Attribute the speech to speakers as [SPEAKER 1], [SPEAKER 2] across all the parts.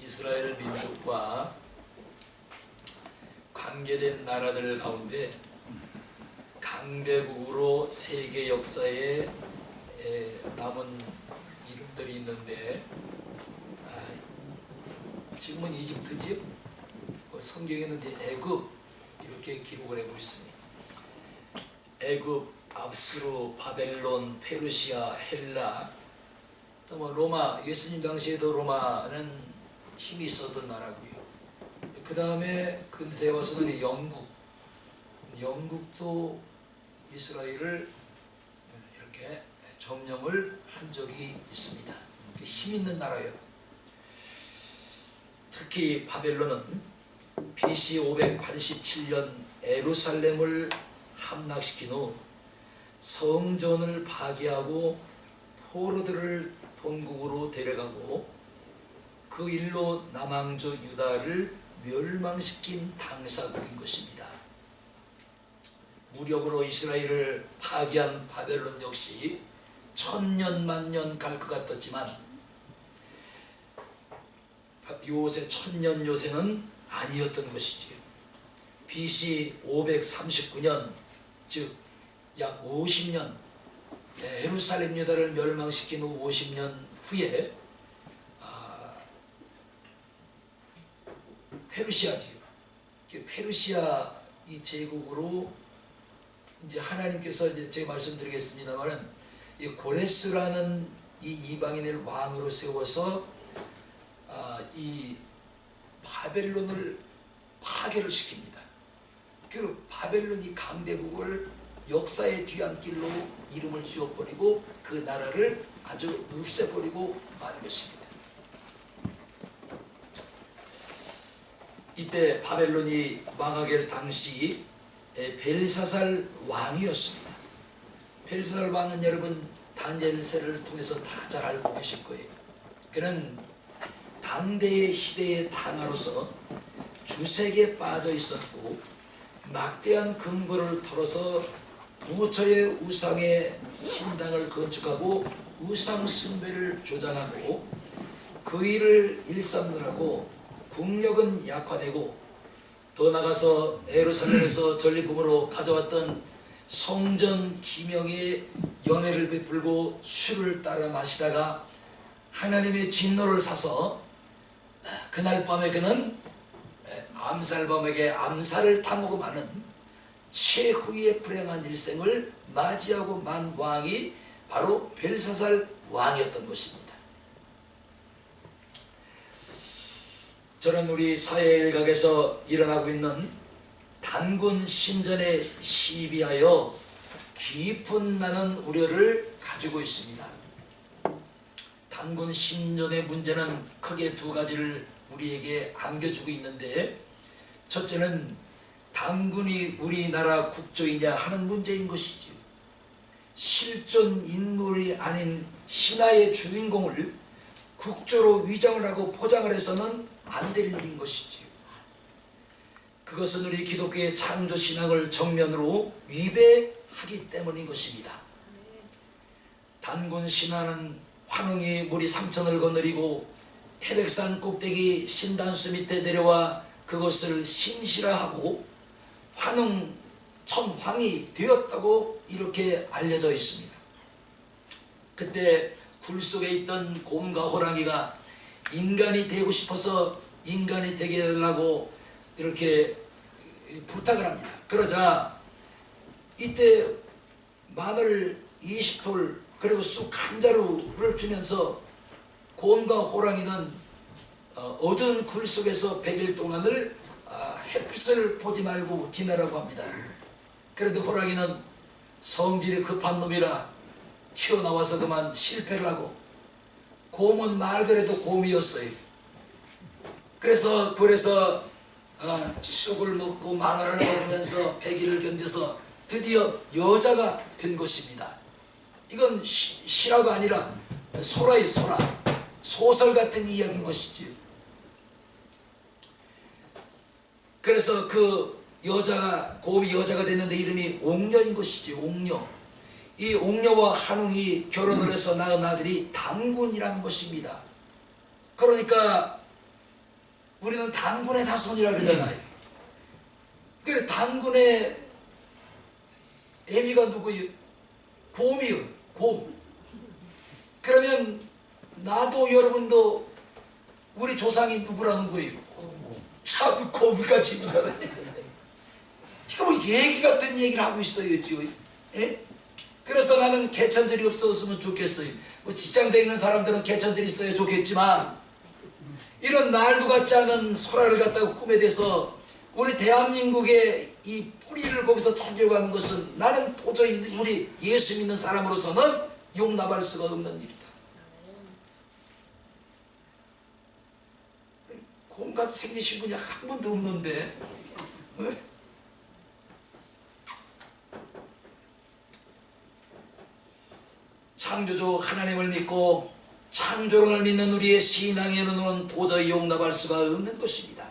[SPEAKER 1] 이스라엘 민족과 관계된 나라들 가운데 강대국으로 세계 역사에 남은 이름들이 있는데, 지금은 이집트지요. 성경에는 이제 애굽 이렇게 기록을 하고 있습니다. 애굽, 압수르, 바벨론, 페르시아, 헬라, 또 뭐 로마, 예수님 당시에도 로마는 힘이 있었던 나라고요. 그 다음에 근세에 와서는 영국도 이스라엘을 이렇게 점령을 한 적이 있습니다. 힘 있는 나라예요. 특히 바벨론은 BC 587년 예루살렘을 함락시킨 후 성전을 파괴하고 포로들을 본국으로 데려가고 그 일로 남왕조 유다를 멸망시킨 당사국인 것입니다. 무력으로 이스라엘을 파괴한 바벨론 역시 천년 만년 갈 것 같았지만 요새 천년 요새는 아니었던 것이지요. BC 539년, 즉 약 50년, 예루살렘 유다를 멸망시킨 후 50년 후에 페르시아지요. 페르시아 이 제국으로 이제 하나님께서 이제 제가 말씀드리겠습니다만은 이 고레스라는 이 이방인을 왕으로 세워서 이 바벨론을 파괴를 시킵니다. 그리고 바벨론이 강대국을 역사의 뒤안길로 이름을 지어버리고 그 나라를 아주 없애버리고 만 것입니다. 이때 바벨론이 망하게 될 당시 벨사살 왕이었습니다. 벨사살 왕은 여러분 다니엘서를 통해서 다 잘 알고 계실 거예요. 그는 당대의 희대의 당하로서 주색에 빠져 있었고 막대한 금고를 털어서 부처의 우상의 신당을 건축하고 우상 숭배를 조장하고 그 일을 일삼느라고 국력은 약화되고 더 나가서 예루살렘에서 전리품으로 가져왔던 성전 기명에 연회를 베풀고 술을 따라 마시다가 하나님의 진노를 사서 그날 밤에 그는 암살범에게 암살을 당하고 마는 최후의 불행한 일생을 맞이하고 만 왕이 바로 벨사살 왕이었던 것입니다. 저는 우리 사회 일각에서 일어나고 있는 단군 신전에 시비하여 깊은 나는 우려를 가지고 있습니다. 단군 신전의 문제는 크게 두 가지를 우리에게 안겨주고 있는데, 첫째는 단군이 우리나라 국조이냐 하는 문제인 것이지요. 실존 인물이 아닌 신화의 주인공을 국조로 위장을 하고 포장을 해서는 안 될 일인 것이지요. 그것은 우리 기독교의 창조 신앙을 정면으로 위배하기 때문인 것입니다. 단군 신화는 환웅이 물이 3천을 거느리고 태백산 꼭대기 신단수 밑에 내려와 그것을 신실화하고 환웅 천황이 되었다고 이렇게 알려져 있습니다. 그때 굴 속에 있던 곰과 호랑이가 인간이 되고 싶어서 인간이 되게 해달라고 이렇게 부탁을 합니다. 그러자 이때 마늘 20돌 그리고 쑥 한 자루를 주면서 곰과 호랑이는 어두운 굴 속에서 100일 동안을 햇빛을 보지 말고 지내라고 합니다. 그런데 호랑이는 성질이 급한 놈이라 튀어나와서 그만 실패를 하고, 곰은 말 그래도 곰이었어요. 그래서 굴에서 쑥을 먹고 마늘을 먹으면서 100일을 견뎌서 드디어 여자가 된 것입니다. 이건 실화가 아니라 소라의 소라, 소설 같은 이야기인 것이지요. 그래서 그 여자가, 곰이 여자가 됐는데 이름이 옥녀인 것이지. 옥녀. 이 옥녀와 한웅이 결혼을 해서 낳은 아들이 단군이라는 것입니다. 그러니까 우리는 단군의 자손이라 그러잖아요. 그 단군의 애미가 누구예요? 곰이요. 곰. 그러면 나도 여러분도 우리 조상이 누구라는 거예요? 참 곰같이 누구라는 이거 뭐 얘기 같은 얘기를 하고 있어요 지금. 예? 그래서 나는 개천절이 없었으면 좋겠어요. 뭐 직장에 있는 사람들은 개천절이 있어야 좋겠지만 이런 날도 같지 않은 소라를 갖다가 꿈에 대서 우리 대한민국의 이 뿌리를 거기서 찾으려고 하는 것은 나는 도저히 우리 예수 믿는 사람으로서는 용납할 수가 없는 일이다. 곰같이 생기신 분이 한 분도 없는데 창조주 하나님을 믿고 창조론을 믿는 우리의 신앙에는 도저히 용납할 수가 없는 것입니다.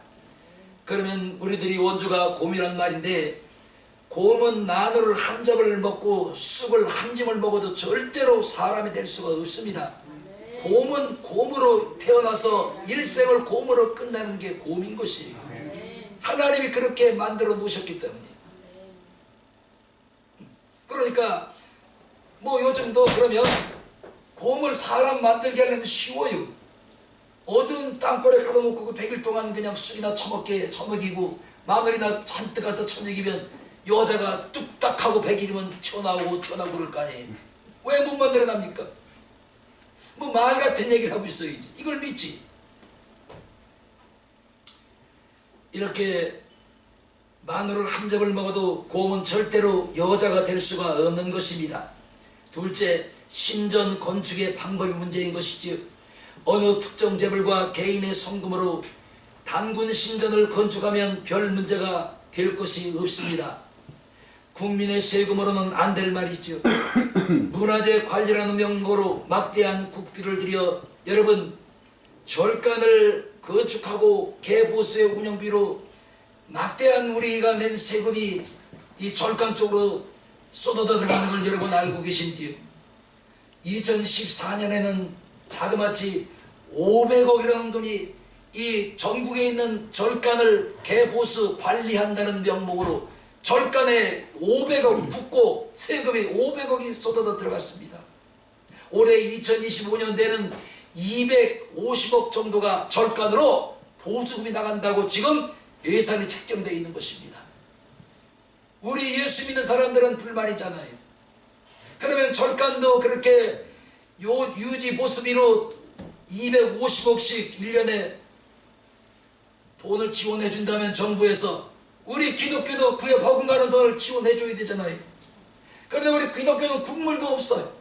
[SPEAKER 1] 그러면 우리들이 원주가 곰이란 말인데 곰은 나무를 한 접을 먹고 쑥을 한 짐을 먹어도 절대로 사람이 될 수가 없습니다. 곰은 곰으로 태어나서 일생을 곰으로 끝나는 게 곰인 것이에요. 하나님이 그렇게 만들어 놓으셨기 때문에. 그러니까 뭐 요즘도 그러면 곰을 사람 만들게 하려면 쉬워요. 어두운 땅굴에 가둬놓고 그 100일 동안 그냥 쑥이나 처먹이고 마늘이나 잔뜩 갖다 처먹이면 여자가 뚝딱하고 100일이면 튀어나오고 그럴 거 아니에요. 왜 못 만들어납니까? 뭐 말 같은 얘기를 하고 있어요. 이걸 믿지? 이렇게 마늘을 한 접을 먹어도 곰은 절대로 여자가 될 수가 없는 것입니다. 둘째, 신전 건축의 방법이 문제인 것이지요. 어느 특정 재벌과 개인의 성금으로 단군 신전을 건축하면 별 문제가 될 것이 없습니다. 국민의 세금으로는 안 될 말이죠. 문화재 관리라는 명목으로 막대한 국비를 들여 여러분 절간을 건축하고 개보수의 운영비로 막대한 우리가 낸 세금이 이 절간 쪽으로 쏟아져 들어가는 걸 여러분 알고 계신지요? 2014년에는 자그마치 500억이라는 돈이 이 전국에 있는 절간을 개보수 관리한다는 명목으로 절간에 500억 붓고 세금이 500억이 쏟아져 들어갔습니다. 올해 2025년대는 250억 정도가 절간으로 보조금이 나간다고 지금 예산이 책정되어 있는 것입니다. 우리 예수 믿는 사람들은 불만이잖아요. 그러면 절간도 그렇게 유지 보수비로 250억씩 1년에 돈을 지원해 준다면 정부에서 우리 기독교도 그에 버금가는 돈을 지원해 줘야 되잖아요. 그런데 우리 기독교는 국물도 없어요.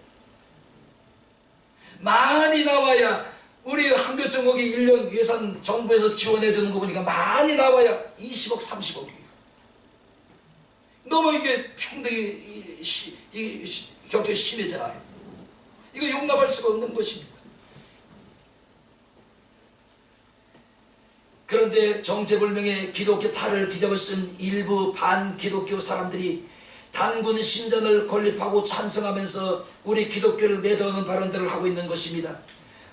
[SPEAKER 1] 많이 나와야 우리 한교정국이 1년 예산 정부에서 지원해 주는 거 보니까 많이 나와야 20억 30억이에요. 너무 이게 평등이 격하게 심해져요. 이거 용납할 수가 없는 것입니다. 그런데 정체불명의 기독교 탈을 뒤집어 쓴 일부 반기독교 사람들이 단군 신전을 건립하고 찬성하면서 우리 기독교를 매도하는 발언들을 하고 있는 것입니다.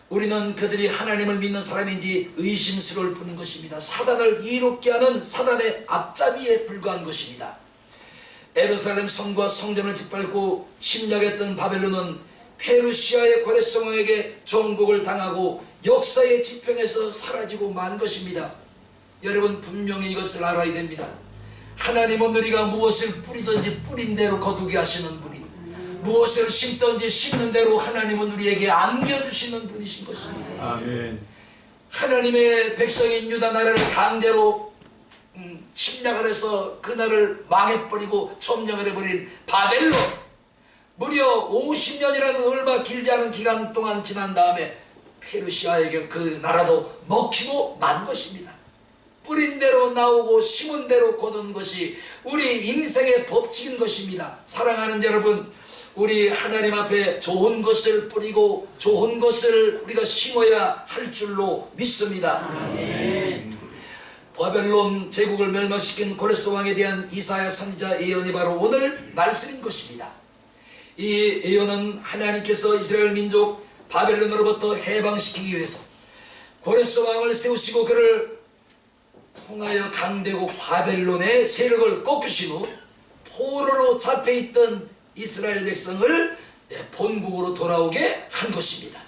[SPEAKER 1] 우리는 그들이 하나님을 믿는 사람인지 의심스러울 뿐인 것입니다. 사단을 이롭게 하는 사단의 앞잡이에 불과한 것입니다. 예루살렘 성과 성전을 짓밟고 침략했던 바벨론은 페르시아의 고레스 왕에게 정복을 당하고 역사의 지평에서 사라지고 만 것입니다. 여러분 분명히 이것을 알아야 됩니다. 하나님은 우리가 무엇을 뿌리든지 뿌린 대로 거두게 하시는 분이, 무엇을 심든지 심는 대로 하나님은 우리에게 안겨주시는 분이신 것입니다.
[SPEAKER 2] 아멘.
[SPEAKER 1] 하나님의 백성인 유다 나라를 강제로 침략을 해서 그 나라를 망해버리고 점령을 해버린 바벨론, 무려 50년이라는 얼마 길지 않은 기간 동안 지난 다음에 페르시아에게 그 나라도 먹히고 만 것입니다. 뿌린 대로 나오고 심은 대로 거둔 것이 우리 인생의 법칙인 것입니다. 사랑하는 여러분, 우리 하나님 앞에 좋은 것을 뿌리고 좋은 것을 우리가 심어야 할 줄로 믿습니다. 아멘. 바벨론 제국을 멸망시킨 고레스 왕에 대한 이사야 선지자 예언이 바로 오늘 말씀인 것입니다. 이 예언은 하나님께서 이스라엘 민족 바벨론으로부터 해방시키기 위해서 고레스 왕을 세우시고 그를 통하여 강대국 바벨론의 세력을 꺾으신 후 포로로 잡혀있던 이스라엘 백성을 본국으로 돌아오게 한 것입니다.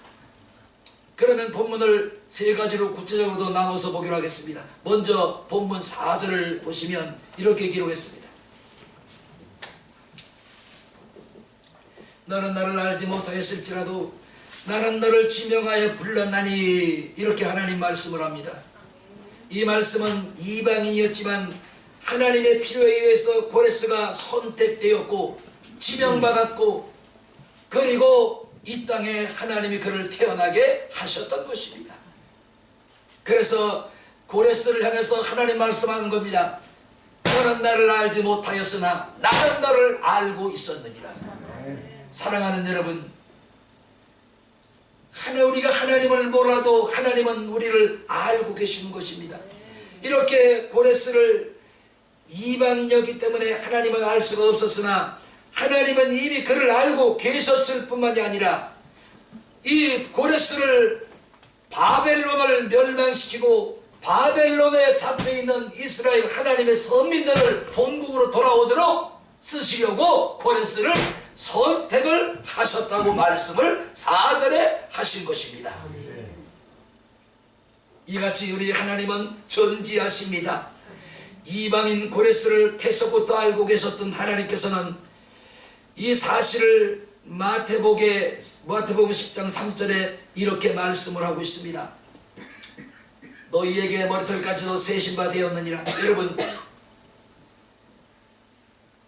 [SPEAKER 1] 그러면 본문을 세 가지로 구체적으로 나눠서 보기로 하겠습니다. 먼저 본문 4절을 보시면 이렇게 기록했습니다. 너는 나를 알지 못하였을지라도 나는 너를 지명하여 불렀나니, 이렇게 하나님 말씀을 합니다. 이 말씀은 이방인이었지만 하나님의 필요에 의해서 고레스가 선택되었고 지명받았고, 그리고 이 땅에 하나님이 그를 태어나게 하셨던 것입니다. 그래서 고레스를 향해서 하나님 말씀하는 겁니다. 너는 나를 알지 못하였으나 나는 너를 알고 있었느니라. 사랑하는 여러분, 우리가 하나님을 몰라도 하나님은 우리를 알고 계시는 것입니다. 이렇게 고레스를 이방인이었기 때문에 하나님은 알 수가 없었으나 하나님은 이미 그를 알고 계셨을 뿐만이 아니라 이 고레스를 바벨론을 멸망시키고 바벨론에 잡혀있는 이스라엘 하나님의 선민들을 본국으로 돌아오도록 쓰시려고 고레스를 선택을 하셨다고 말씀을 4절에 하신 것입니다. 이같이 우리 하나님은 전지하십니다. 이방인 고레스를 태초부터 알고 계셨던 하나님께서는 이 사실을 마태복음 10장 3절에 이렇게 말씀을 하고 있습니다. 너희에게 머리털까지도 세신 바 되었느니라. 여러분,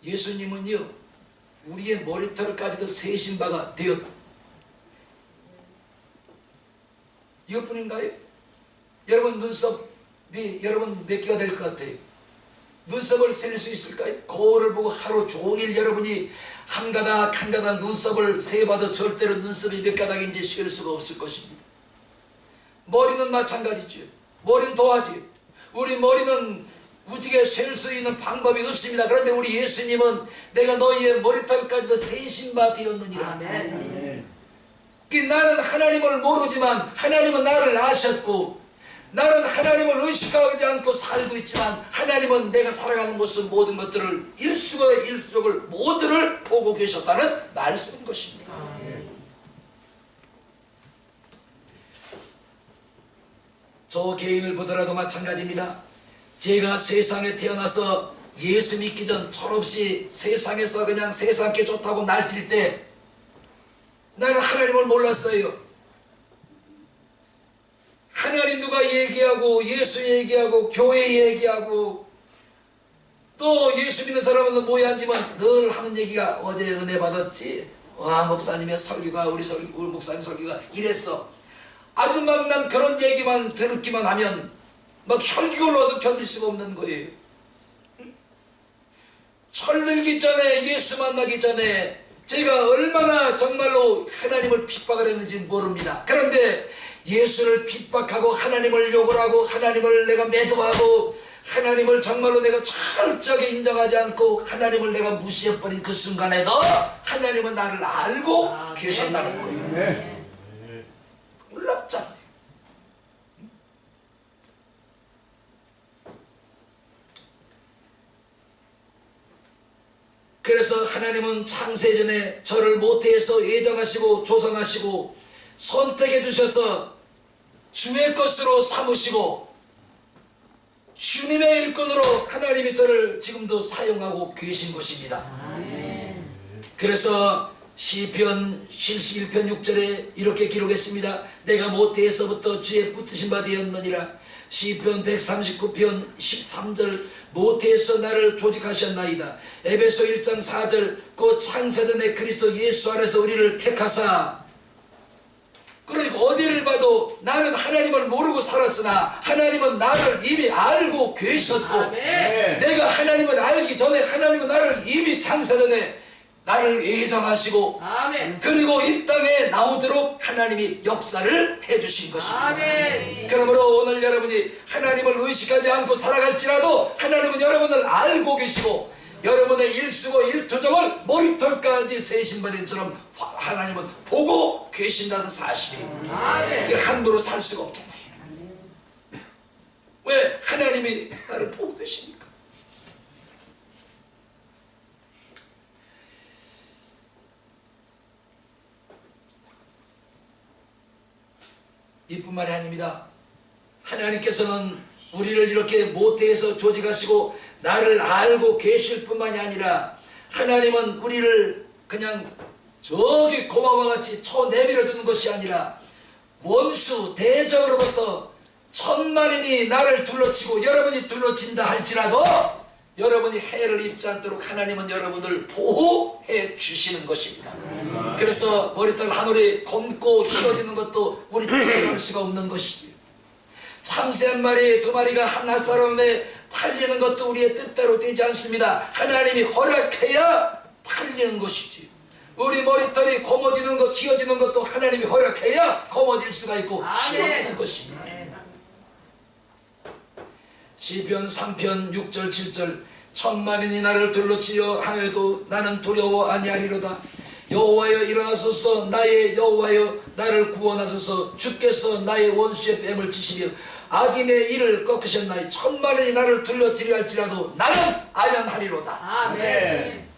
[SPEAKER 1] 예수님은요 우리의 머리털까지도 세신 바가 되었. 이것뿐인가요? 여러분 눈썹이 여러분 몇 개가 될 것 같아요? 눈썹을 셀 수 있을까요? 거울을 보고 하루 종일 여러분이 한 가닥 한 가닥 눈썹을 세봐도 절대로 눈썹이 몇 가닥인지 셀 수가 없을 것입니다. 머리는 마찬가지죠. 머리는 더하지. 우리 머리는 우리에게 셀 수 있는 방법이 없습니다. 그런데 우리 예수님은 내가 너희의 머리털까지도 세신 바 되었느니라.
[SPEAKER 2] 아멘.
[SPEAKER 1] 나는 하나님을 모르지만 하나님은 나를 아셨고, 나는 하나님을 의식하지 않고 살고 있지만 하나님은 내가 살아가는 모습 모든 것들을 일수의 모두를 보고 계셨다는 말씀인 것입니다. 저 개인을 보더라도 마찬가지입니다. 제가 세상에 태어나서 예수 믿기 전 철없이 세상에서 그냥 세상께 좋다고 날뛸 때 나는 하나님을 몰랐어요. 하나님 누가 얘기하고 예수 얘기하고 교회 얘기하고 또 예수 믿는 사람은 뭐야 하지만 늘 하는 얘기가 어제 은혜 받았지? 와, 목사님의 설교가 우리 목사님 설교가 이랬어. 아주 막 난 그런 얘기만 듣기만 하면 막 혈기가 올라와서 견딜 수가 없는 거예요. 철들기 전에, 예수 만나기 전에 제가 얼마나 정말로 하나님을 핍박을 했는지 모릅니다. 그런데 예수를 핍박하고 하나님을 욕을 하고 하나님을 내가 매도하고 하나님을 정말로 내가 철저하게 인정하지 않고 하나님을 내가 무시해버린 그 순간에도 하나님은 나를 알고 계셨다는 거예요. 놀랍잖아요. 그래서 하나님은 창세전에 저를 모태에서 예정하시고 조성하시고 선택해 주셔서 주의 것으로 삼으시고 주님의 일꾼으로 하나님이 저를 지금도 사용하고 계신 것입니다. 그래서 시편 71편 6절에 이렇게 기록했습니다. 내가 모태에서부터 주의 붙으신 바 되었느니라. 시편 139편 13절 모태에서 나를 조직하셨나이다. 에베소 1장 4절 그 창세전에 그리스도 예수 안에서 우리를 택하사. 그러니까 어디를 봐도 나는 하나님을 모르고 살았으나 하나님은 나를 이미 알고 계셨고,
[SPEAKER 2] 아멘.
[SPEAKER 1] 내가 하나님을 알기 전에 하나님은 나를 이미 창세전에 나를 예정하시고,
[SPEAKER 2] 아멘.
[SPEAKER 1] 그리고 이 땅에 나오도록 하나님이 역사를 해주신 것입니다.
[SPEAKER 2] 아멘.
[SPEAKER 1] 그러므로 오늘 여러분이 하나님을 의식하지 않고 살아갈지라도 하나님은 여러분을 알고 계시고 여러분의 일수고 일투족을 머리털까지 세신 분처럼 하나님은 보고 계신다는 사실이에요.
[SPEAKER 2] 아멘.
[SPEAKER 1] 이게 함부로 살 수가 없잖아요. 왜? 하나님 하나님이 나를 보고 계십니까? 이뿐만이 아닙니다. 하나님께서는 우리를 이렇게 모태에서 조직하시고 나를 알고 계실 뿐만이 아니라 하나님은 우리를 그냥 저기 고아와 같이 내버려 두는 것이 아니라 원수 대적으로부터 천만인이 나를 둘러치고 여러분이 둘러친다 할지라도 여러분이 해를 입지 않도록 하나님은 여러분을 보호해 주시는 것입니다. 그래서 머리털 한 올이 검고 휘어지는 것도 우리 뜻대로 할 수가 없는 것이지요. 참새 한 마리 두 마리가 한 사람에 팔리는 것도 우리의 뜻대로 되지 않습니다. 하나님이 허락해야 팔리는 것이지. 우리 머리털이 검어지는 것, 휘어지는 것도 하나님이 허락해야 검어질 수가 있고 휘어지는 것입니다. 시편 3편 6절 7절 천만인이 나를 둘러치려 하여도 나는 두려워 아니하리로다. 여호와여 일어나소서. 나의 여호와여 나를 구원하소서. 주께서 나의 원수의 뺨을 치시며 악인의 일을 꺾으셨나이. 천만인이 나를 둘러치려 할지라도 나는 안연하리로다.
[SPEAKER 2] 아멘.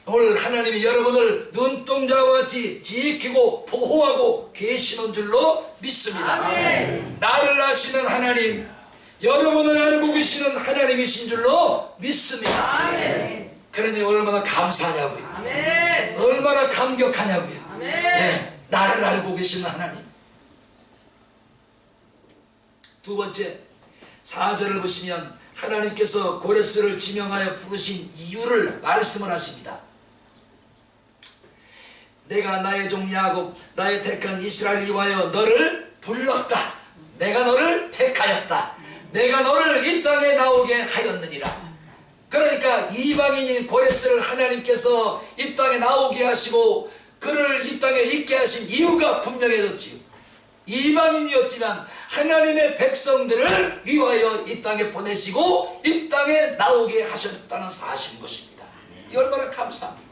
[SPEAKER 1] 오늘 하나님이 여러분을 눈동자와 같이 지키고 보호하고 계시는 줄로 믿습니다.
[SPEAKER 2] 아멘.
[SPEAKER 1] 나를 아시는 하나님, 여러분을 알고 계시는 하나님이신 줄로 믿습니다.
[SPEAKER 2] 아멘.
[SPEAKER 1] 그러니 얼마나 감사하냐고요.
[SPEAKER 2] 아멘.
[SPEAKER 1] 얼마나 감격하냐고요.
[SPEAKER 2] 아멘.
[SPEAKER 1] 네, 나를 알고 계시는 하나님. 두 번째 4절을 보시면 하나님께서 고레스를 지명하여 부르신 이유를 말씀을 하십니다. 내가 나의 종 야곱 나의 택한 이스라엘을 위하여 너를 불렀다. 내가 너를 택하였다. 내가 너를 이 땅에 나오게 하였느니라. 그러니까 이방인인 고레스를 하나님께서 이 땅에 나오게 하시고 그를 이 땅에 있게 하신 이유가 분명해졌지요. 이방인이었지만 하나님의 백성들을 위하여 이 땅에 보내시고 이 땅에 나오게 하셨다는 사실인 것입니다. 이 얼마나 감사합니까?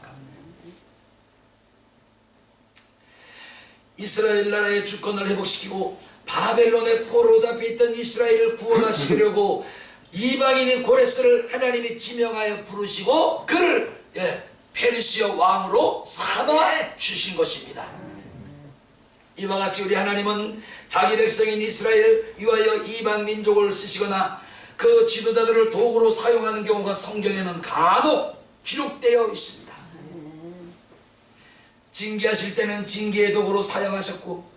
[SPEAKER 1] 이스라엘 나라의 주권을 회복시키고 바벨론의 포로로 잡혀있던 이스라엘을 구원하시려고 이방인인 고레스를 하나님이 지명하여 부르시고 그를 페르시아 왕으로 삼아 주신 것입니다. 이와 같이 우리 하나님은 자기 백성인 이스라엘 위하여 이방 민족을 쓰시거나 그 지도자들을 도구로 사용하는 경우가 성경에는 간혹 기록되어 있습니다. 징계하실 때는 징계의 도구로 사용하셨고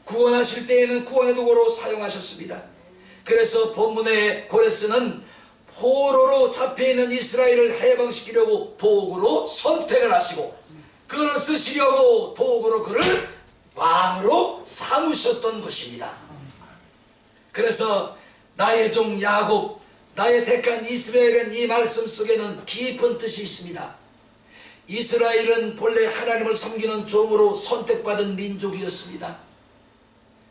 [SPEAKER 1] 구원하실 때에는 구원의 도구로 사용하셨습니다. 그래서 본문의 고레스는 포로로 잡혀있는 이스라엘을 해방시키려고 도구로 선택을 하시고 그를 쓰시려고 도구로 그를 왕으로 삼으셨던 것입니다. 그래서 나의 종 야곱 나의 택한 이스라엘은 이 말씀 속에는 깊은 뜻이 있습니다. 이스라엘은 본래 하나님을 섬기는 종으로 선택받은 민족이었습니다.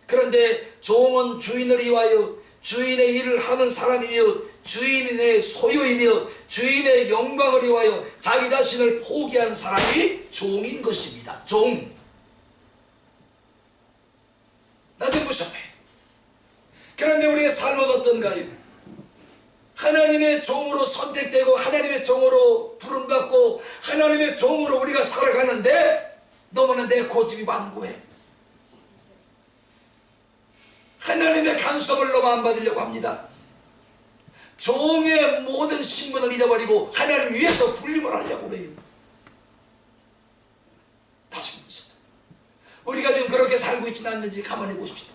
[SPEAKER 1] 그런데 종은 주인을 위하여 주인의 일을 하는 사람이며 주인의 소유이며 주인의 영광을 위하여 자기 자신을 포기한 사람이 종인 것입니다. 종. 나좀 보셔봐요. 그런데 우리의 삶은 어떤가요? 하나님의 종으로 선택되고 하나님의 종으로 부름받고 하나님의 종으로 우리가 살아가는데 너무나 내 고집이 완고해. 하나님의 간섭을 너무 안 받으려고 합니다. 종의 모든 신분을 잊어버리고 하나님 위해서 군림을 하려고 그래요. 다시 봅시다. 우리가 지금 그렇게 살고 있지는 않는지 가만히 보십시다.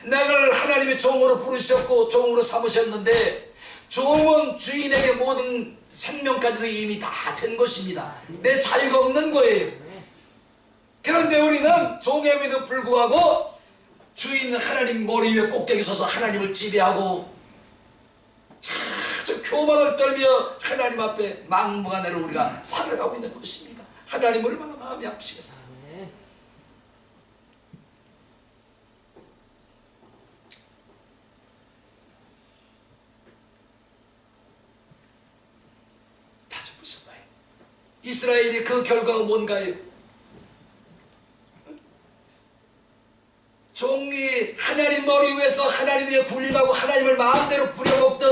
[SPEAKER 1] 나를 하나님의 종으로 부르셨고 종으로 삼으셨는데 종은 주인에게 모든 생명까지도 이미 다 된 것입니다. 내 자유가 없는 거예요. 그런데 우리는 종임에도 불구하고 주인 하나님 머리 위에 꼭대기 서서 하나님을 지배하고 아주 교만을 떨며 하나님 앞에 막무가내로 우리가 살아가고 있는 것입니다. 하나님 얼마나 마음이 아프시겠어요. 다시 무슨 말이에요? 이스라엘이 그 결과가 뭔가요? 종이 하나님 머리 위에서 하나님 위에 군림하고 하나님을 마음대로 부려먹던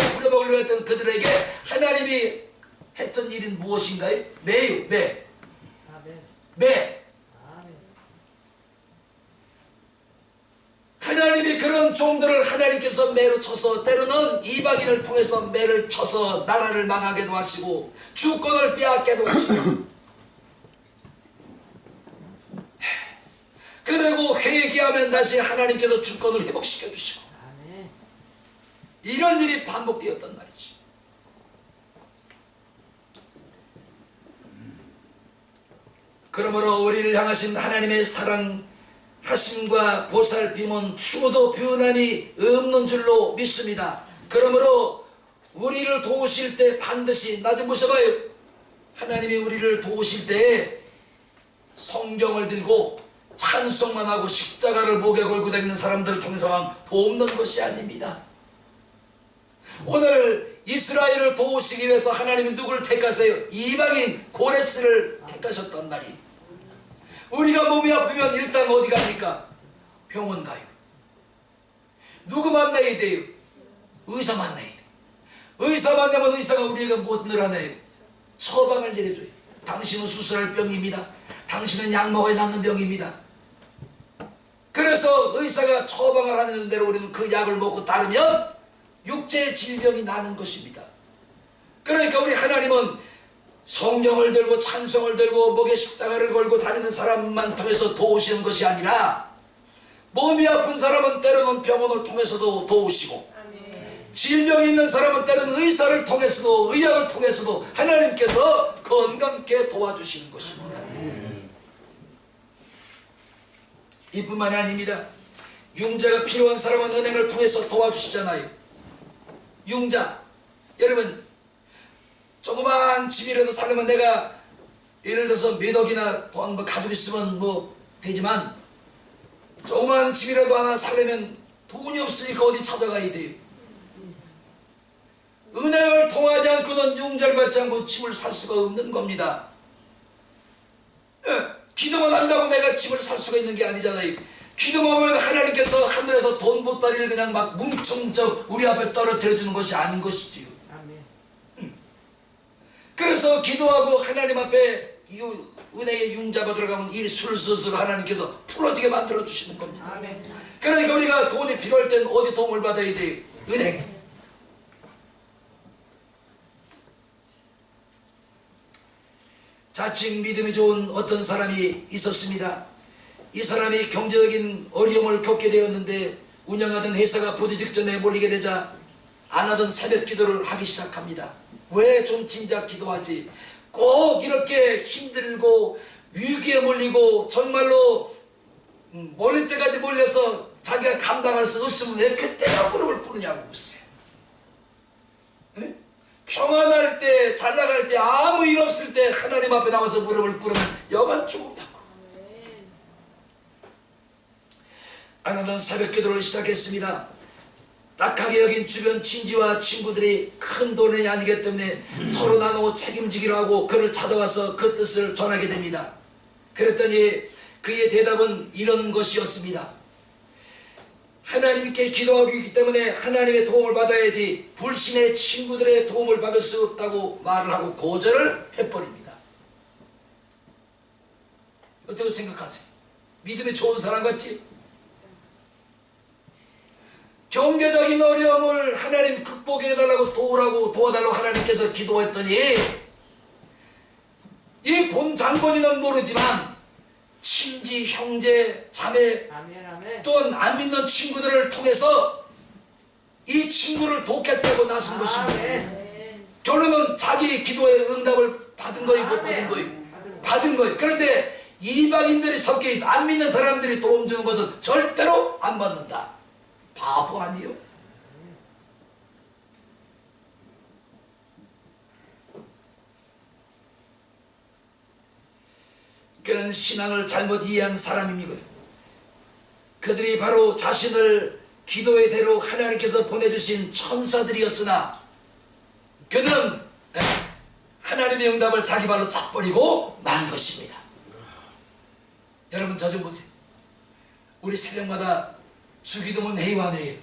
[SPEAKER 1] 했던 그들에게 하나님이 했던 일은 무엇인가요? 매요. 매.
[SPEAKER 2] 아멘.
[SPEAKER 1] 매.
[SPEAKER 2] 아멘.
[SPEAKER 1] 하나님이 그런 종들을 하나님께서 매로 쳐서 때로는 이방인을 통해서 매를 쳐서 나라를 망하게도 하시고 주권을 빼앗게도 하시고 그리고 회개하면 다시 하나님께서 주권을 회복시켜 주시고
[SPEAKER 2] 아멘.
[SPEAKER 1] 이런 일이 반복되었단 말이지. 그러므로 우리를 향하신 하나님의 사랑하심과 보살핌은 추구도 변함이 없는 줄로 믿습니다. 그러므로 우리를 도우실 때 반드시 나 좀 보셔봐요. 하나님이 우리를 도우실 때 성경을 들고 찬송만 하고 십자가를 목에 걸고 다니는 사람들을 통해서만 돕는 것이 아닙니다. 오늘 이스라엘을 도우시기 위해서 하나님이 누구를 택하세요? 이방인 고레스를 택하셨단 말이에요. 우리가 몸이 아프면 일단 어디 갑니까? 병원 가요. 누구 만나야 돼요? 의사 만나야 돼요. 의사 만나면 의사가 우리에게 무슨 일 하나요? 처방을 내려줘요. 당신은 수술할 병입니다. 당신은 약 먹어야 낫는 병입니다. 그래서 의사가 처방을 하는 대로 우리는 그 약을 먹고 따르면 육체의 질병이 나는 것입니다. 그러니까 우리 하나님은 성경을 들고 찬송을 들고 목에 십자가를 걸고 다니는 사람만 통해서 도우시는 것이 아니라 몸이 아픈 사람은 때로는 병원을 통해서도 도우시고 질병이 있는 사람은 때로는 의사를 통해서도 의학을 통해서도 하나님께서 건강케 도와주시는 것입니다. 이뿐만이 아닙니다. 융자가 필요한 사람은 은행을 통해서 도와주시잖아요. 융자. 여러분 조그만 집이라도 살려면 내가 예를 들어서 몇 억이나 돈 뭐 가지고 있으면 뭐 되지만 조그만 집이라도 하나 살려면 돈이 없으니까 어디 찾아가야 돼요. 은행을 통하지 않고는 융자를 받지 않고 집을 살 수가 없는 겁니다. 기도만 한다고 내가 집을 살 수가 있는 게 아니잖아요. 기도만 하면 하나님께서 하늘에서 돈 보따리를 그냥 막 뭉청쩍 우리 앞에 떨어뜨려 주는 것이 아닌 것이지요.
[SPEAKER 2] 아멘.
[SPEAKER 1] 그래서 기도하고 하나님 앞에 은혜의 융자 받으러 가면 일이 술술술 하나님께서 풀어지게 만들어 주시는 겁니다.
[SPEAKER 2] 아멘.
[SPEAKER 1] 그러니까 우리가 돈이 필요할 땐 어디 도움을 받아야 돼요? 은행. 자칭 믿음이 좋은 어떤 사람이 있었습니다. 이 사람이 경제적인 어려움을 겪게 되었는데 운영하던 회사가 부도 직전에 몰리게 되자 안 하던 새벽 기도를 하기 시작합니다. 왜 좀 진작 기도하지? 꼭 이렇게 힘들고 위기에 몰리고 정말로 몰릴 때까지 몰려서 자기가 감당할 수 없으면 왜 그때야 무릎을 꿇느냐고 글쎄. 평안할 때, 잘 나갈 때, 아무 일 없을 때 하나님 앞에 나와서 무릎을 꿇으면 여간 죽으냐고. 안 하던 새벽 기도를 시작했습니다. 딱하게 여긴 주변 친지와 친구들이 큰 돈이 아니기 때문에 서로 나누고 책임지기로 하고 그를 찾아와서 그 뜻을 전하게 됩니다. 그랬더니 그의 대답은 이런 것이었습니다. 하나님께 기도하고 있기 때문에 하나님의 도움을 받아야지 불신의 친구들의 도움을 받을 수 없다고 말을 하고 거절을 해버립니다. 어떻게 생각하세요? 믿음이 좋은 사람 같지? 경제적인 어려움을 하나님 극복해달라고 도와달라고 하나님께서 기도했더니 이 본 장본인은 모르지만 친지, 형제, 자매
[SPEAKER 2] 아멘. 아멘.
[SPEAKER 1] 또한 안 믿는 친구들을 통해서 이 친구를 돕겠다고 나선 것입니다.
[SPEAKER 2] 아멘.
[SPEAKER 1] 결론은 자기 기도의 응답을 받은 거예요, 못 받은 거예요? 받은 거예요. 그런데 이방인들이 섞여 있어 안 믿는 사람들이 도움 주는 것은 절대로 안 받는다. 바보 아니에요? 그는 신앙을 잘못 이해한 사람입니다. 그들이 바로 자신을 기도의 대로 하나님께서 보내주신 천사들이었으나 그는 하나님의 응답을 자기 발로 차버리고 만 것입니다. 여러분 저 좀 보세요. 우리 새벽마다 주기도문 회의와 안 해요?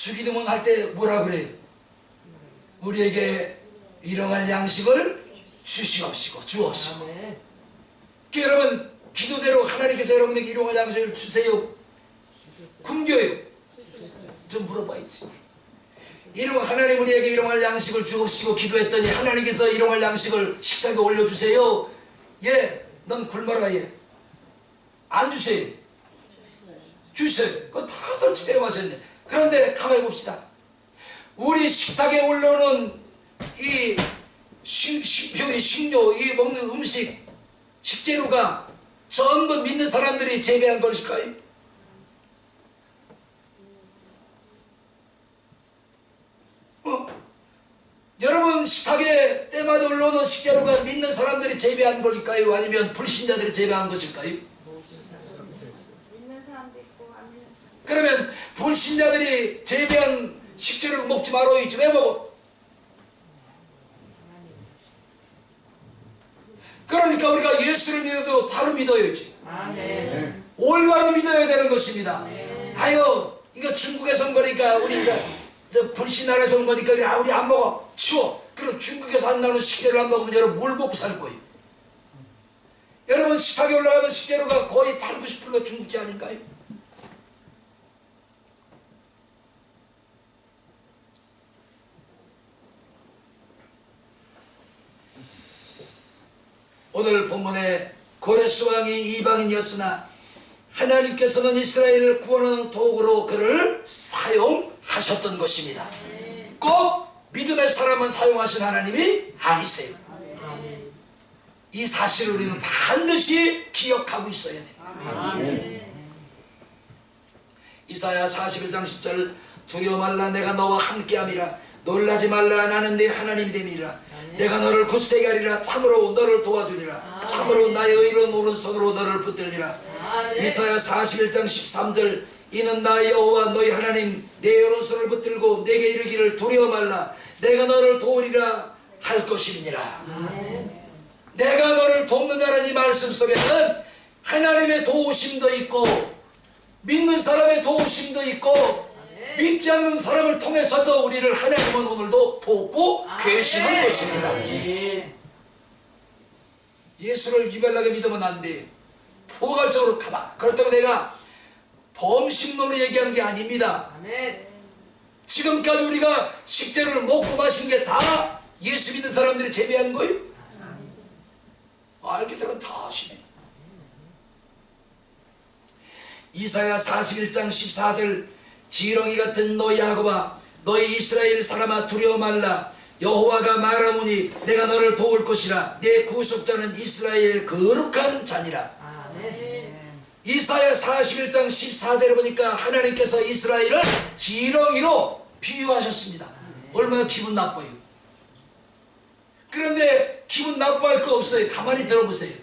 [SPEAKER 1] 주기도문 할 때 뭐라 그래요? 우리에게 일용할 양식을 주시옵시고 주옵시고.
[SPEAKER 2] 아멘.
[SPEAKER 1] 여러분 기도대로 하나님께서 여러분에게 일용할 양식을 주세요? 굶겨요? 좀 물어봐야지. 하나님 우리에게 일용할 양식을 주옵시고 기도했더니 하나님께서 일용할 양식을 식탁에 올려주세요. 예, 넌 굶어라. 예, 안 주세요? 주세요. 그거 다들 체험하셨네. 그런데 가만히 봅시다. 우리 식탁에 올라오는 이 식료, 이 먹는 음식, 식재료가 전부 믿는 사람들이 재배한 것일까요? 여러분 식탁에 때마다 올라오는 식재료가 믿는 사람들이 재배한 것일까요? 아니면 불신자들이 재배한 것일까요?
[SPEAKER 3] 믿는 사람도 있고 안 믿는 사람도
[SPEAKER 1] 그러면 불신자들이 재배한 식재료 먹지 말아요. 왜 먹어? 그러니까 우리가 예수를 믿어도 바로 믿어야지.
[SPEAKER 2] 아멘.
[SPEAKER 1] 올바로 믿어야 되는 것입니다. 아유, 이거 중국에서 온 거니까 우리가 불신나라에서 온 거니까 우리 안 먹어. 치워. 그럼 중국에서 안 나오는 식재료를 안 먹으면 여러분 뭘 먹고 살 거예요? 여러분 식탁에 올라가는 식재료가 거의 80, 90%가 중국제 아닌가요? 오늘 본문에 고레스 왕이 이방인이었으나 하나님께서는 이스라엘을 구원하는 도구로 그를 사용하셨던 것입니다. 꼭 믿음의 사람은 사용하신 하나님이 아니세요. 이 사실을 우리는 반드시 기억하고 있어야 돼요. 이사야 41장 10절 두려워 말라 내가 너와 함께함이라 놀라지 말라 나는 네 하나님이 됨이라 내가 너를 굳세게 하리라 참으로 너를 도와주리라 참으로 나의 의로운 오른손으로 너를 붙들리라. 이사야 41장 13절 이는 나 여호와 너희 하나님 내 오른손을 붙들고 내게 이르기를 두려워 말라 내가 너를 도우리라 할 것이니라. 내가 너를 돕는다는 이 말씀 속에는 하나님의 도우심도 있고 믿는 사람의 도우심도 있고 믿지 않는 사람을 통해서도 우리를 하나님은 오늘도 돕고 계시는 것입니다. 예수를 유별나게 믿으면 안 돼. 포괄적으로 가봐. 그렇다고 내가 범심론을 얘기하는 게 아닙니다. 지금까지 우리가 식재료를 먹고 마신 게 다 예수 믿는 사람들이 재배한 거예요? 알게 되면 다 아시네. 이사야 41장 14절 지렁이 같은 너희 야곱아 너희 이스라엘 사람아 두려워 말라 여호와가 말하오니 내가 너를 도울 것이라 내 구속자는 이스라엘의 거룩한 자니라. 이사야 41장 14절에 보니까 하나님께서 이스라엘을 지렁이로 비유하셨습니다. 얼마나 기분 나빠요. 그런데 기분 나빠할 거 없어요. 가만히 들어보세요.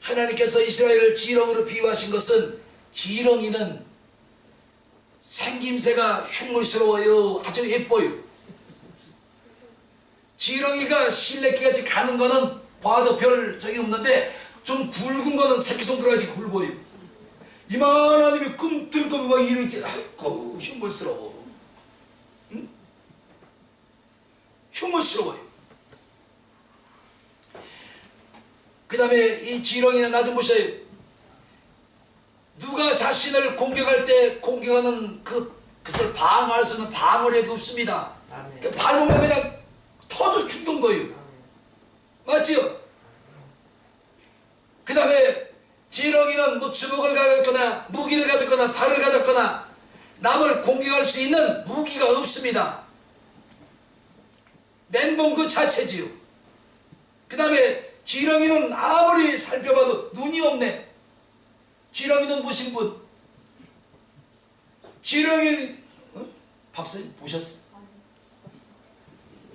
[SPEAKER 1] 하나님께서 이스라엘을 지렁이로 비유하신 것은 지렁이는 생김새가 흉물스러워요. 아주 예뻐요. 지렁이가 실내끼같이 가는 거는 봐도 별 적이 없는데 좀 굵은 거는 새끼손가락이 굵어요. 이만한 놈이 꿈틀꿈틀 막 이러지. 아이고 흉물스러워. 응? 흉물스러워요. 그 다음에 이 지렁이는 나 좀 보세요. 누가 자신을 공격할 때 공격하는 그것을 방어할 수 있는 방어력이 없습니다. 밟으면 그냥 터져 죽는 거예요. 맞죠? 그 다음에 지렁이는 뭐 주먹을 가졌거나 무기를 가졌거나 발을 가졌거나 남을 공격할 수 있는 무기가 없습니다. 멘붕 그 자체지요. 그 다음에 지렁이는 아무리 살펴봐도 눈이 없네. 지렁이는 보신 분? 지렁이 박사님 보셨어요?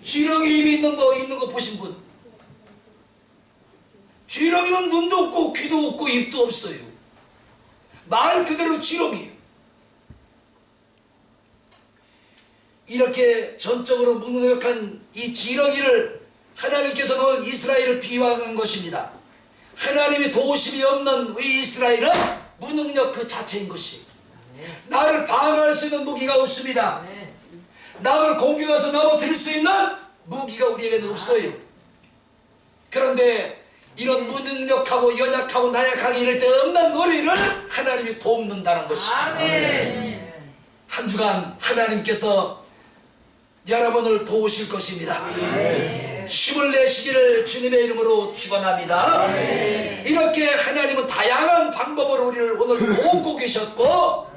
[SPEAKER 1] 지렁이 입이 있는 거 보신 분? 지렁이는 눈도 없고 귀도 없고 입도 없어요. 말 그대로 지렁이에요. 이렇게 전적으로 무능력한 이 지렁이를 하나님께서는 이스라엘을 비유한 것입니다. 하나님의 도우심이 없는 이 이스라엘은 무능력 그 자체인 것이에요. 나를 방어할 수 있는 무기가 없습니다.
[SPEAKER 2] 아멘.
[SPEAKER 1] 남을 공격해서 넘어뜨릴 수 있는 무기가 우리에게는 없어요. 그런데 이런 무능력하고 연약하고 나약하게 이럴 때 없는 우리를 하나님이 돕는다는 것이죠.
[SPEAKER 2] 아멘.
[SPEAKER 1] 한 주간 하나님께서 여러분을 도우실 것입니다. 힘을 내시기를 주님의 이름으로 축원합니다. 이렇게 하나님은 다양한 방법으로 우리를 오늘 돕고 계셨고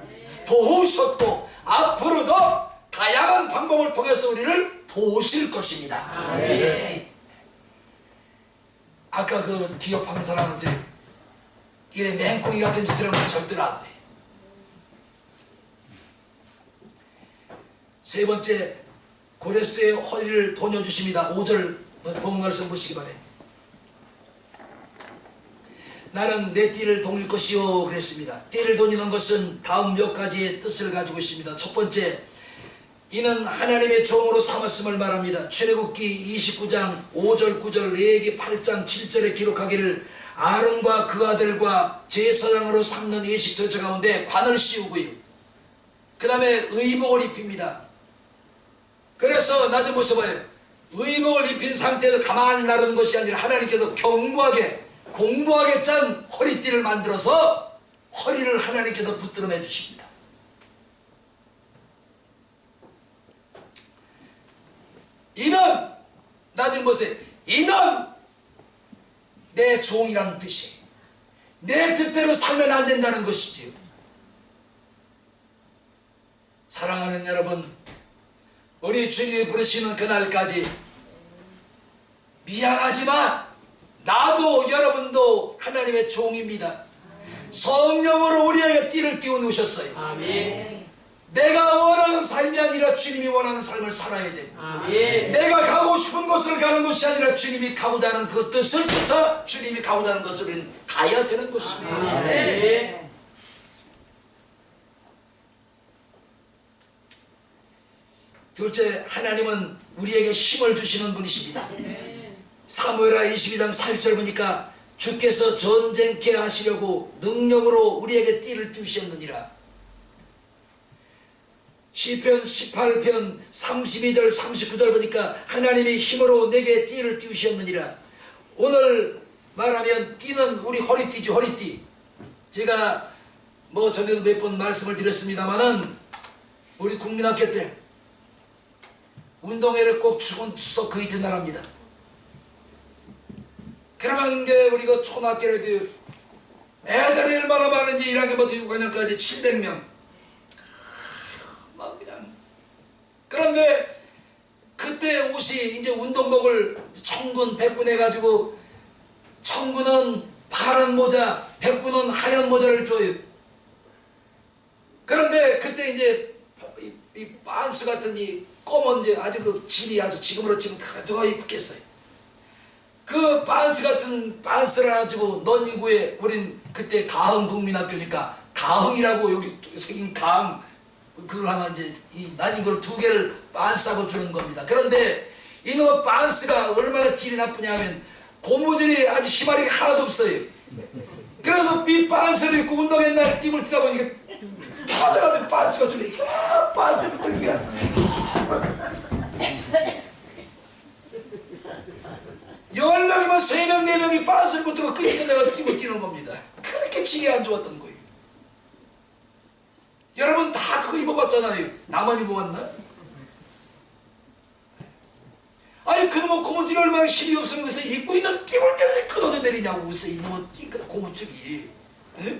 [SPEAKER 1] 도우셨고 앞으로도 다양한 방법을 통해서 우리를 도우실 것입니다. 아까 그 기업하는 사람은 이제 이래 맹꽁이 같은 짓을 하면 절대로 안 돼. 세 번째, 고레스의 허리를 도녀주십니다. 5절 본문 말씀 보시기 바래. 나는 내 띠를 동일 것이요 그랬습니다. 띠를 도니는 것은 다음 몇 가지의 뜻을 가지고 있습니다. 첫 번째, 이는 하나님의 종으로 삼았음을 말합니다. 출애굽기 29장 5절 9절 레위기 8장 7절에 기록하기를 아론과 그 아들과 제사장으로 삼는 예식 절차 가운데 관을 씌우고요. 그 다음에 의복을 입힙니다. 그래서 낮은 모습을 의복을 입힌 상태에서 가만히 나르는 것이 아니라 하나님께서 견고하게 공부하게 짠 허리띠를 만들어서 허리를 하나님께서 붙들어 주십니다. 이는 낮은 모습 이는 내 종이라는 뜻이 내 뜻대로 살면 안 된다는 것이지요. 사랑하는 여러분, 우리 주님이 부르시는 그날까지 미안하지만 나도 여러분도 하나님의 종입니다. 성령으로 우리에게 띠를 띄워놓으셨어요.
[SPEAKER 2] 아멘.
[SPEAKER 1] 내가 원하는 삶이 아니라 주님이 원하는 삶을 살아야 됩니다.
[SPEAKER 2] 아멘.
[SPEAKER 1] 내가 가고 싶은 곳을 가는 것이 아니라 주님이 가고자 하는 그 뜻을 쫓아 주님이 가고자 하는 것을 우리는 가야 되는 것입니다.
[SPEAKER 2] 아멘.
[SPEAKER 1] 둘째, 하나님은 우리에게 힘을 주시는 분이십니다. 사무엘하 22장 40절 보니까 주께서 전쟁케 하시려고 능력으로 우리에게 띠를 띄우셨느니라. 시편 18편 32절 39절 보니까 하나님이 힘으로 내게 띠를 띄우셨느니라. 오늘 말하면 띠는 우리 허리띠지, 허리띠. 제가 뭐 전에도 몇 번 말씀을 드렸습니다마는 우리 국민학교 때 운동회를 꼭 추석 그 이튿날 합니다. 그러면 이제 우리 그 초등학교에도 애들이 얼마나 많은지 1학년부터 6학년까지 700명. 막 그냥. 그런데 그때 옷이 이제 운동복을 청군, 백군 해가지고 청군은 파란 모자, 백군은 하얀 모자를 줘요. 그런데 그때 이제 이 반스 같은 이 검은 이제 아주 그 질이 아주 지금으로 치면 그가 이쁘겠어요. 그 반스 같은 반스를 가지고 넌인구에 우린 그때 가흥 국민학교니까 가흥이라고 여기 새긴 가흥 그걸 하나 이제 이 난이걸 2개를 반스하고 주는 겁니다. 그런데 이놈 반스가 얼마나 질이 나쁘냐 하면 고무줄이 아주 희마리가 하나도 없어요. 그래서 이 반스를 입고 운동했 날 띠을 뛰다 보니까 터져가지고 반스가 줄이 반스부터 그냥 10명이면 3명, 4명이 반스를 붙들고 끄니까 내가 띠을 뛰는 겁니다. 그렇게 질이 안 좋았던 거예요. 여러분 다 그거 입어봤잖아요. 나만 입어봤나? 아니 그놈의 고무줄이 얼마나 힘이 없으면 그래서 입고 있는 띠을 때문에 끊어져 내리냐고 그래서 이놈의 띠가 고무줄이. 에?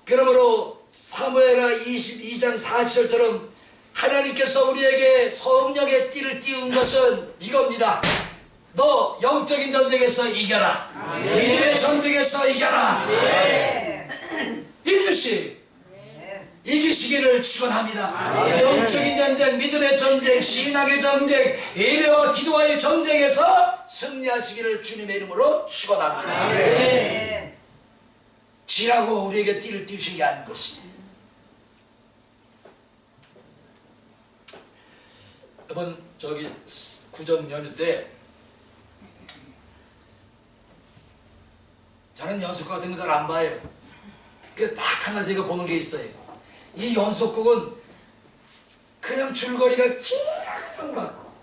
[SPEAKER 1] 그러므로 사무엘하 22장 40절처럼 하나님께서 우리에게 성령의 띠를 띄운 것은 이겁니다. 너 영적인 전쟁에서 이겨라. 아멘. 믿음의 전쟁에서 이겨라. 이 뜻이 이기시기를 축원합니다. 아멘. 영적인 전쟁, 믿음의 전쟁, 신앙의 전쟁, 예배와 기도와의 전쟁에서 승리하시기를 주님의 이름으로 축원합니다. 아멘. 지라고 우리에게 띠를 띄우신 게 아닌 것입니다. 이번 저기 구정 연휴 때 나는 연속곡 같은 거 잘 안 봐요. 그 딱 하나 제가 보는 게 있어요. 이 연속곡은 그냥 줄거리가 그냥 막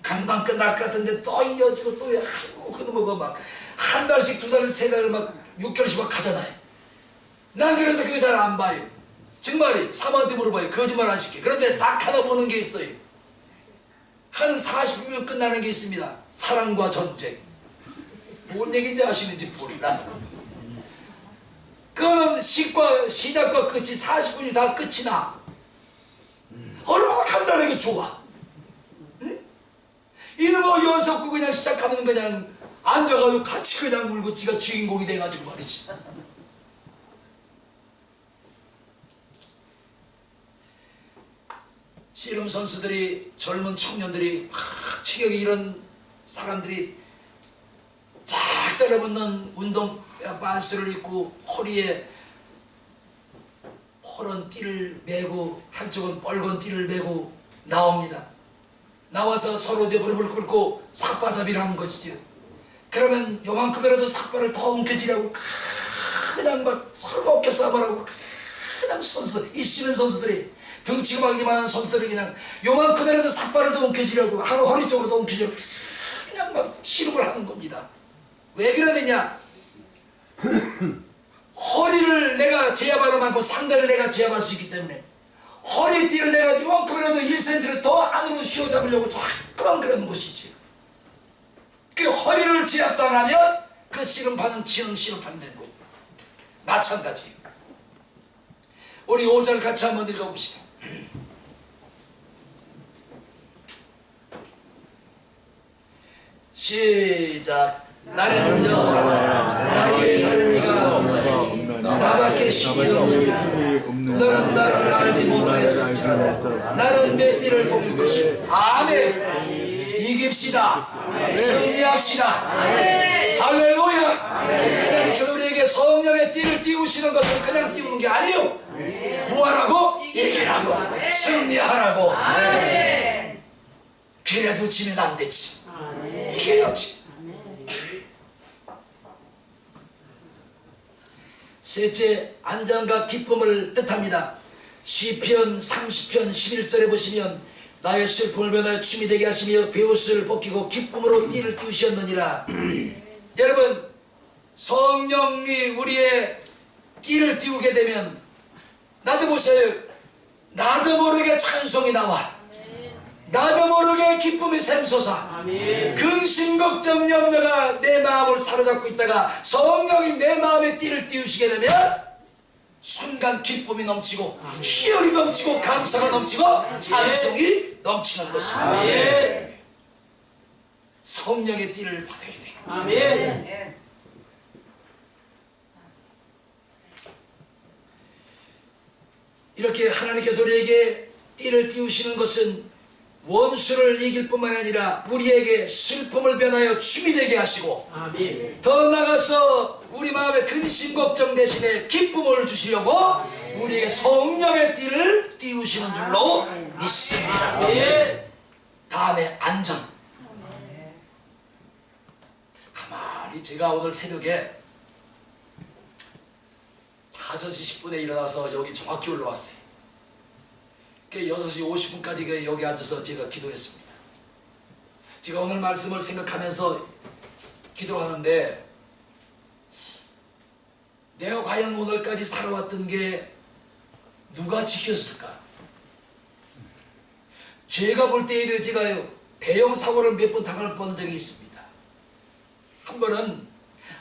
[SPEAKER 1] 금방 끝날 것 같은데 또 이어지고 또 아이고 그놈의 막 한 달씩 두 달, 세 달, 막 6개월씩 막 가잖아요. 난 그래서 그거 잘 안 봐요. 정말이 사모한테 물어봐요. 거짓말 안 시켜. 그런데 딱 하나 보는 게 있어요. 한 40분이면 끝나는 게 있습니다. 사랑과 전쟁. 뭔 얘기인지 아시는지 모르나. 그거는 시작과 끝이 40분이 다 끝이 나. 얼마나 간단하게 좋아. 응? 이놈의 연속곡 그냥 시작하면 그냥 앉아가지고 같이 그냥 울고 지가 주인공이 돼가지고 말이지. 씨름 선수들이 젊은 청년들이 막 체격이 이런 사람들이 쫙 달라붙는 운동 반스를 입고 허리에 허런 띠를 메고 한쪽은 빨간 띠를 메고 나옵니다. 나와서 서로 이제 무릎을 꿇고 삭바잡이를 하는 것이죠. 그러면 요만큼이라도 삭바를 더 움켜쥐려고 그냥 막 서로 어깨 싸움을 하고 그냥 선수들, 이 씨름 선수들이 등치가 막이만한 선수들이 그냥 요만큼이라도 삭바를 더 움켜쥐려고 하루 허리 쪽으로 더 움켜쥐려고 그냥 막 씨름을 하는 겁니다. 왜 그러느냐? 허리를 내가 제압하는 만큼 상대를 내가 제압할 수 있기 때문에 허리띠를 내가 요만큼이라도 1cm를 더 안으로 휘어잡으려고 자꾸만 그러는 것이지. 그 허리를 제압당하면 그 씨름판은 지는 씨름판이 되는 거예요. 마찬가지예요. 우리 5절 같이 한번 읽어봅시다. 시작. 나는 나의 다른 이가 없느니 나밖에 신이 없느니라. 너는 나를 알지 못하였을지라도 나는 내 띠를 돕을 것이오. 아멘. 이깁시다. 승리합시다. 할렐루야. 하나님께서 우리에게 성령의 띠를 띄우시는 것은 그냥 띄우는 게 아니요, 뭐하라고? 이기라고, 승리하라고. 그래도 지면 안 되지. 이겨야지. 셋째, 안전과 기쁨을 뜻합니다. 시편 30편 11절에 보시면 나의 슬픔을 변하여 춤이 되게 하시며 베옷을 벗기고 기쁨으로 띠를 띄우셨느니라. 여러분, 성령이 우리의 띠를 띄우게 되면 나도 보세요. 나도 모르게 찬송이 나와. 나도 모르게 기쁨이 샘솟아. 근심 걱정 염려가 내 마음을 사로잡고 있다가 성령이 내 마음에 띠를 띄우시게 되면 순간 기쁨이 넘치고 희열이 넘치고 감사가 넘치고 찬송이 넘치는 것입니다. 성령의 띠를 받아야 돼요.
[SPEAKER 2] 아멘.
[SPEAKER 1] 이렇게 하나님께서 우리에게 띠를 띄우시는 것은 원수를 이길 뿐만 아니라 우리에게 슬픔을 변하여 춤이 되게 하시고,
[SPEAKER 2] 아멘.
[SPEAKER 1] 더 나아가서 우리 마음에 근심 걱정 대신에 기쁨을 주시려고 우리에게 성령의 띠를 띄우시는 줄로 믿습니다.
[SPEAKER 2] 아멘.
[SPEAKER 1] 다음에 안전. 가만히 제가 오늘 새벽에 5시 10분에 일어나서 여기 정확히 올라왔어요. 6시 50분까지 여기 앉아서 제가 기도했습니다. 제가 오늘 말씀을 생각하면서 기도하는데, 내가 과연 오늘까지 살아왔던 게 누가 지켰을까? 제가 볼 때에 제가 대형 사고를 몇 번 당할 뻔한 적이 있습니다. 한 번은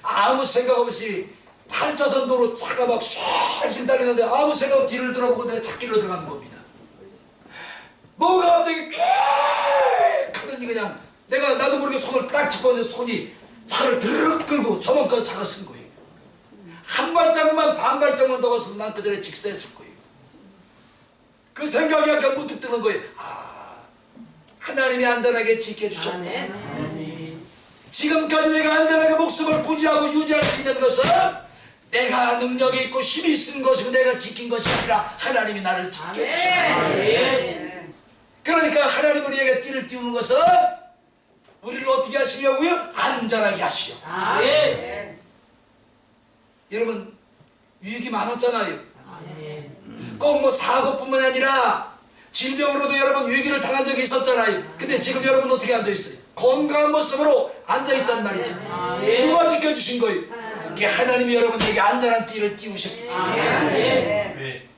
[SPEAKER 1] 아무 생각 없이 8차선 도로 차가 막 쉔쉔 달리는데 아무 생각 없이 뒤를 돌아보고 내가 찾길로 들어가는 겁니다. 뭐가 갑자기 괴 하더니 그냥 내가 나도 모르게 손을 딱 짚었는데 손이 차를 드르륵 끌고 저만까지 차가 쓴 거예요. 한 발짝만 반 발짝만 더 갔으면 난 그 전에 직사했을 거예요. 그 생각이 약간 문득 드는 거예요. 아, 하나님이 안전하게 지켜주셨고, 지금까지 내가 안전하게 목숨을 부지하고 유지할 수 있는 것은 내가 능력이 있고 힘이 있은 것이고 내가 지킨 것이 아니라 하나님이 나를 지켜주셨다. 그러니까 하나님 우리에게 띠를 띄우는 것은 우리를 어떻게 하시려고요? 안전하게 하시려고. 여러분 유익이 많았잖아요.
[SPEAKER 2] 아멘.
[SPEAKER 1] 꼭 뭐 사고뿐만 아니라 질병으로도 여러분 위기를 당한 적이 있었잖아요. 근데 지금 여러분 어떻게 앉아있어요? 건강한 모습으로 앉아있단 말이죠.
[SPEAKER 2] 아멘.
[SPEAKER 1] 누가 지켜주신 거예요? 그게 하나님이 여러분에게 안전한 띠를 띄우셨기 때문에.
[SPEAKER 2] 아멘.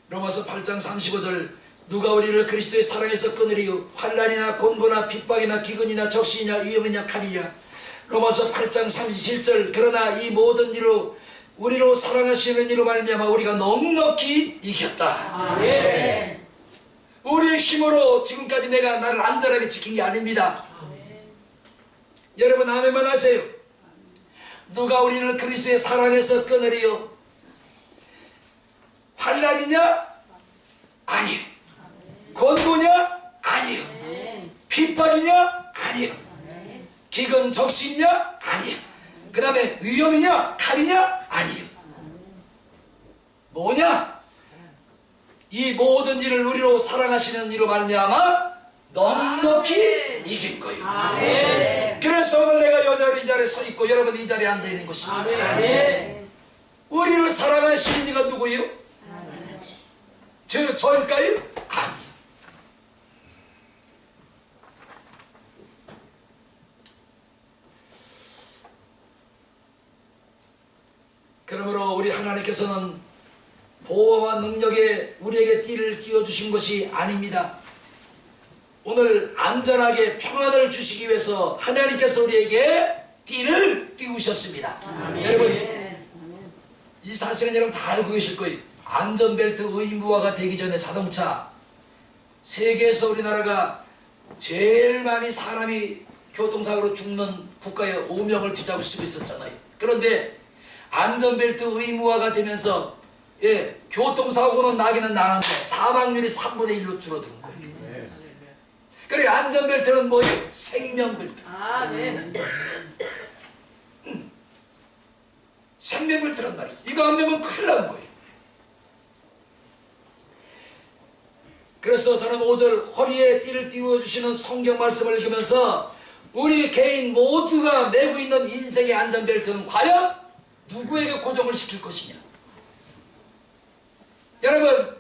[SPEAKER 1] 로마서 8장 35절 누가 우리를 그리스도의 사랑에서 끊으리요 환난이나 곤고나 핍박이나 기근이나 적신이나 위험이냐 칼이냐. 로마서 8장 37절 그러나 이 모든 일로 우리로 사랑하시는 이로 말미암아 우리가 넉넉히 이겼다.
[SPEAKER 2] 아멘.
[SPEAKER 1] 우리의 힘으로 지금까지 내가 나를 안전하게 지킨 게 아닙니다. 여러분 아멘만 하세요. 누가 우리를 그리스도의 사랑에서 끊으리요 환난이냐? 아니요. 곤고냐? 아니요. 핍박이냐? 아니요. 기근 적신이냐? 아니요. 그 다음에 위험이냐? 칼이냐? 아니요. 뭐냐? 이 모든 일을 우리로 사랑하시는 이로 말미암아 넉넉히 이긴 거예요.
[SPEAKER 2] 아멘.
[SPEAKER 1] 그래서 오늘 내가 이 자리에 서 있고 여러분 이 자리에 앉아 있는 것입니다.
[SPEAKER 2] 아멘.
[SPEAKER 1] 우리를 사랑하시는 이가 누구예요? 저일까요? 아니요. 그러므로 우리 하나님께서는 보호와 능력에 우리에게 띠를 띄워주신 것이 아닙니다. 오늘 안전하게 평안을 주시기 위해서 하나님께서 우리에게 띠를 띄우셨습니다. 여러분 이 사실은 여러분 다 알고 계실 거예요. 안전벨트 의무화가 되기 전에 자동차 세계에서 우리나라가 제일 많이 사람이 교통사고로 죽는 국가에 오명을 뒤잡을 수 있었잖아요. 그런데 안전벨트 의무화가 되면서 교통사고는 나기는 나는데 사망률이 3분의 1로 줄어드는 거예요. 그래 안전벨트는 뭐예요? 생명벨트.
[SPEAKER 2] 아멘.
[SPEAKER 1] 생명벨트란 말이죠. 이거 안 매면 큰일 나는 거예요. 그래서 저는 5절 허리에 띠를 띄워주시는 성경 말씀을 읽으면서 우리 개인 모두가 매고 있는 인생의 안전벨트는 과연 누구에게 고정을 시킬 것이냐. 여러분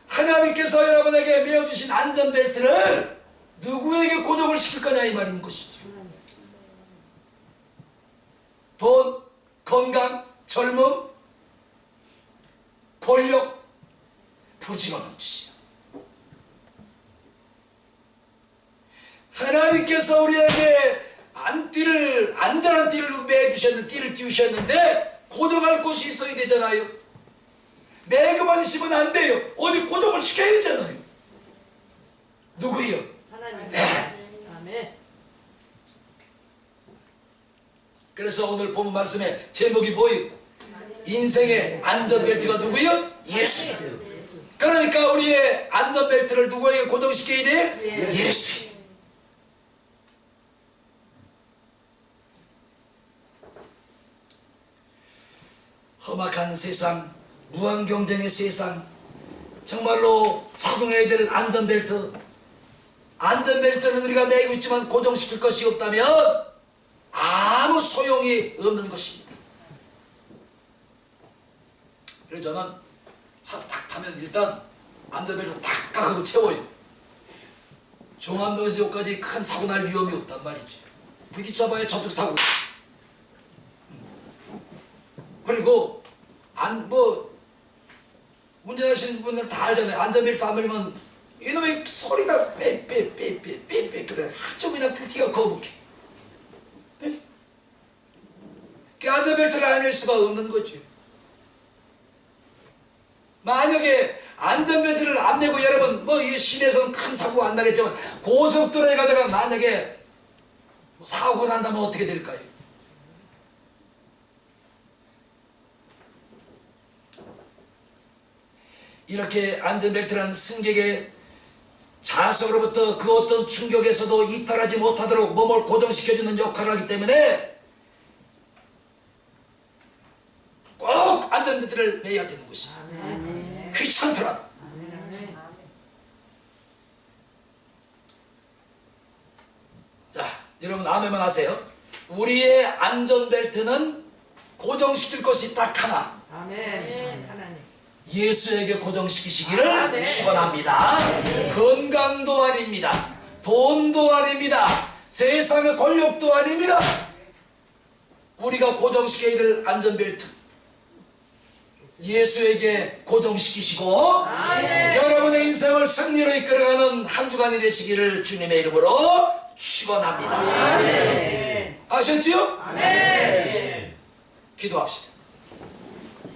[SPEAKER 1] 하나님께서 여러분에게 매어주신 안전벨트를 누구에게 고정을 시킬 거냐 이 말인 것이죠. 돈, 건강, 젊음, 권력, 부지런한 짓이야. 하나님께서 우리에게 안전한 띠를 매주셨는데 띠를 띄우셨는데 고정할 곳이 있어야 되잖아요. 매그만 있으면 안 돼요. 어디 고정을 시켜야 되잖아요. 누구요?
[SPEAKER 2] 하나님.
[SPEAKER 1] 네.
[SPEAKER 2] 아멘.
[SPEAKER 1] 그래서 오늘 본문 말씀의 제목이 뭐예요? 인생의 안전벨트가 누구요? 예수. 그러니까 우리의 안전벨트를 누구에게 고정시켜야 돼? 예수. 험악한 세상, 무한 경쟁의 세상, 정말로 착용해야 될 안전벨트, 안전벨트는 우리가 매고 있지만 고정시킬 것이 없다면 아무 소용이 없는 것입니다. 그래서 저는 차 딱 타면 일단 안전벨트 딱 하고 채워요. 종합노에서 여기까지 큰 사고 날 위험이 없단 말이죠. 부딪혀봐야 저쪽 사고 있지. 그리고 운전하시는 분들 다 알잖아요. 안전벨트 안 걸리면 이놈의 소리가 빼빼빼빼빼빼 그래. 한쪽 그냥 듣기가 거북해. 그 안전벨트를 안 할 수가 없는 거죠. 만약에 안전벨트를 안 내고 여러분 이 시내에서는 큰 사고가 안 나겠지만 고속도로에 가다가 만약에 사고가 난다면 어떻게 될까요? 이렇게 안전벨트라는 승객의 자석으로부터 그 어떤 충격에서도 이탈하지 못하도록 몸을 고정시켜주는 역할을 하기 때문에 꼭 안전벨트를 매야 되는 것입니다.
[SPEAKER 2] 아멘.
[SPEAKER 1] 귀찮더라도.
[SPEAKER 2] 아멘.
[SPEAKER 1] 자, 여러분 아멘만 하세요. 우리의 안전벨트는 고정시킬 것이 딱 하나.
[SPEAKER 2] 아멘. 하나님.
[SPEAKER 1] 예수에게 고정시키시기를
[SPEAKER 2] 네.
[SPEAKER 1] 축원합니다. 건강도 아닙니다. 돈도 아닙니다. 세상의 권력도 아닙니다. 우리가 고정시켜야 될 안전벨트 예수에게 고정시키시고 여러분의 인생을 승리로 이끌어가는 한 주간이 되시기를 주님의 이름으로 축원합니다. 아셨지요? 기도합시다.